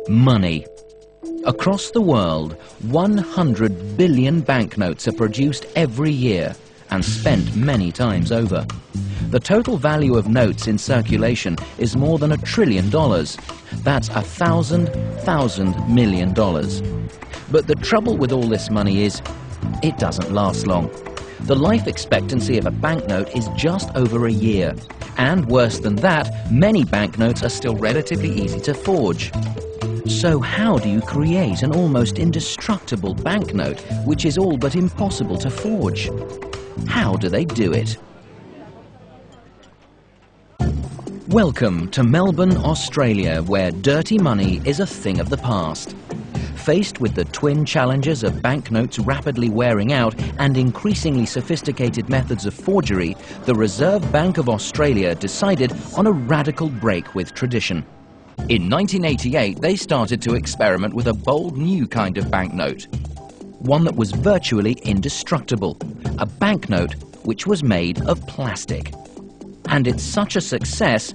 Money. Across the world, 100 billion banknotes are produced every year and spent many times over. The total value of notes in circulation is more than $1 trillion. That's $1,000 million. But the trouble with all this money is, it doesn't last long. The life expectancy of a banknote is just over a year. And worse than that, many banknotes are still relatively easy to forge. So how do you create an almost indestructible banknote which is all but impossible to forge? How do they do it? Welcome to Melbourne, Australia, where dirty money is a thing of the past. Faced with the twin challenges of banknotes rapidly wearing out and increasingly sophisticated methods of forgery, the Reserve Bank of Australia decided on a radical break with tradition. In 1988, they started to experiment with a bold new kind of banknote. One that was virtually indestructible. A banknote which was made of plastic. And it's such a success,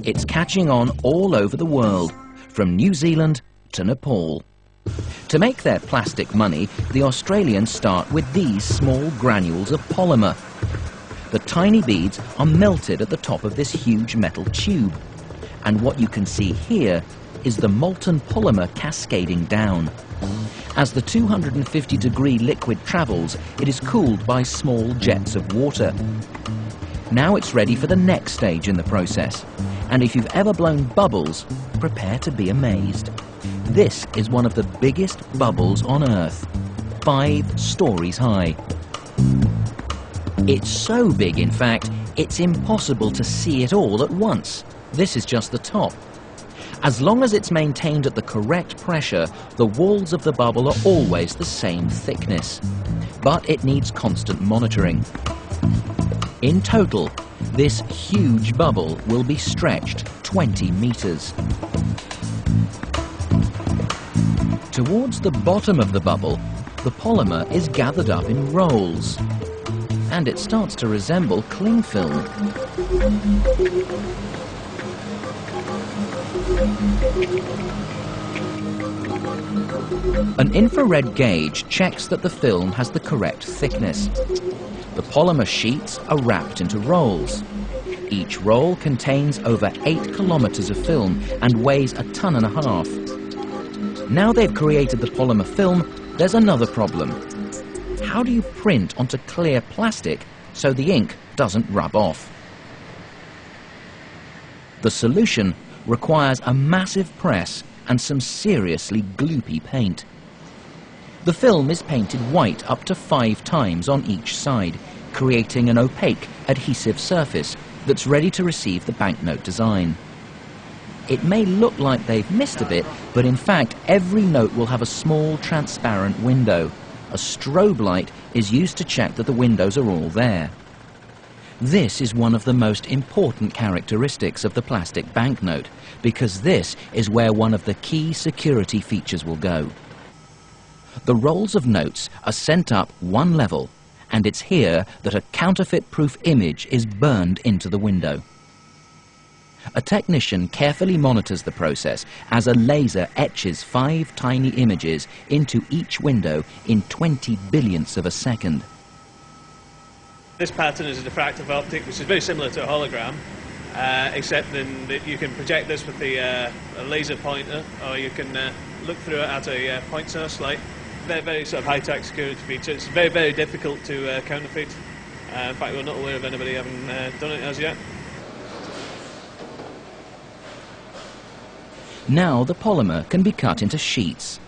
it's catching on all over the world, from New Zealand to Nepal. To make their plastic money, the Australians start with these small granules of polymer. The tiny beads are melted at the top of this huge metal tube. And what you can see here is the molten polymer cascading down. As the 250-degree liquid travels, it is cooled by small jets of water. Now it's ready for the next stage in the process. And if you've ever blown bubbles, prepare to be amazed. This is one of the biggest bubbles on Earth, 5 stories high. It's so big, in fact, it's impossible to see it all at once. This is just the top. As long as it's maintained at the correct pressure, the walls of the bubble are always the same thickness. But it needs constant monitoring. In total, this huge bubble will be stretched 20 meters. Towards the bottom of the bubble, the polymer is gathered up in rolls, and it starts to resemble cling film. An infrared gauge checks that the film has the correct thickness. The polymer sheets are wrapped into rolls. Each roll contains over 8 kilometers of film and weighs 1.5 tons. Now they've created the polymer film, there's another problem. How do you print onto clear plastic so the ink doesn't rub off? The solution requires a massive press and some seriously gloopy paint. The film is painted white up to 5 times on each side, creating an opaque, adhesive surface that's ready to receive the banknote design. It may look like they've missed a bit, but in fact every note will have a small transparent window. A strobe light is used to check that the windows are all there. This is one of the most important characteristics of the plastic banknote, because this is where one of the key security features will go. The rolls of notes are sent up one level, and it's here that a counterfeit-proof image is burned into the window. A technician carefully monitors the process as a laser etches 5 tiny images into each window in 20 billionths of a second. This pattern is a diffractive optic, which is very similar to a hologram, except that you can project this with a laser pointer, or you can look through it at a point source light. Very sort of high-tech security feature. It's very, very difficult to counterfeit. In fact, we're not aware of anybody having done it as yet. Now the polymer can be cut into sheets.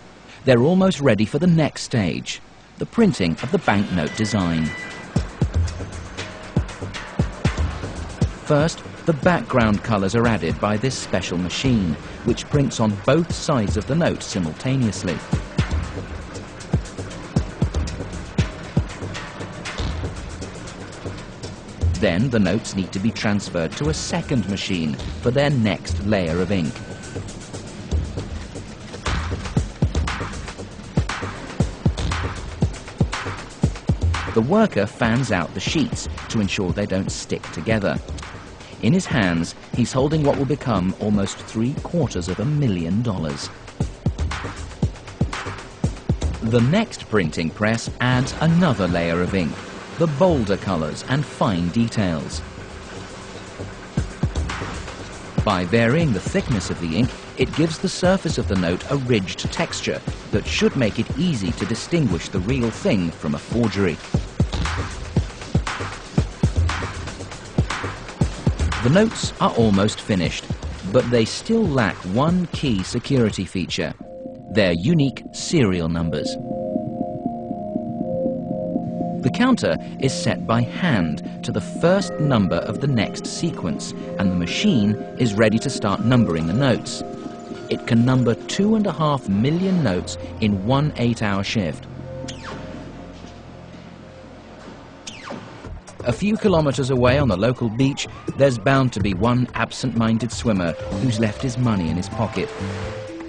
They're almost ready for the next stage, the printing of the banknote design. First, the background colours are added by this special machine, which prints on both sides of the note simultaneously. Then the notes need to be transferred to a second machine for their next layer of ink. The worker fans out the sheets to ensure they don't stick together. In his hands, he's holding what will become almost $750,000. The next printing press adds another layer of ink, the bolder colours and fine details. By varying the thickness of the ink, it gives the surface of the note a ridged texture that should make it easy to distinguish the real thing from a forgery. The notes are almost finished, but they still lack one key security feature: their unique serial numbers. The counter is set by hand to the first number of the next sequence, and the machine is ready to start numbering the notes. It can number 2.5 million notes in one 8-hour shift. A few kilometers away on the local beach, there's bound to be one absent-minded swimmer who's left his money in his pocket.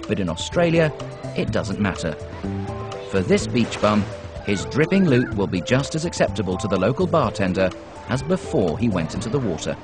But in Australia, it doesn't matter. For this beach bum, his dripping loot will be just as acceptable to the local bartender as before he went into the water.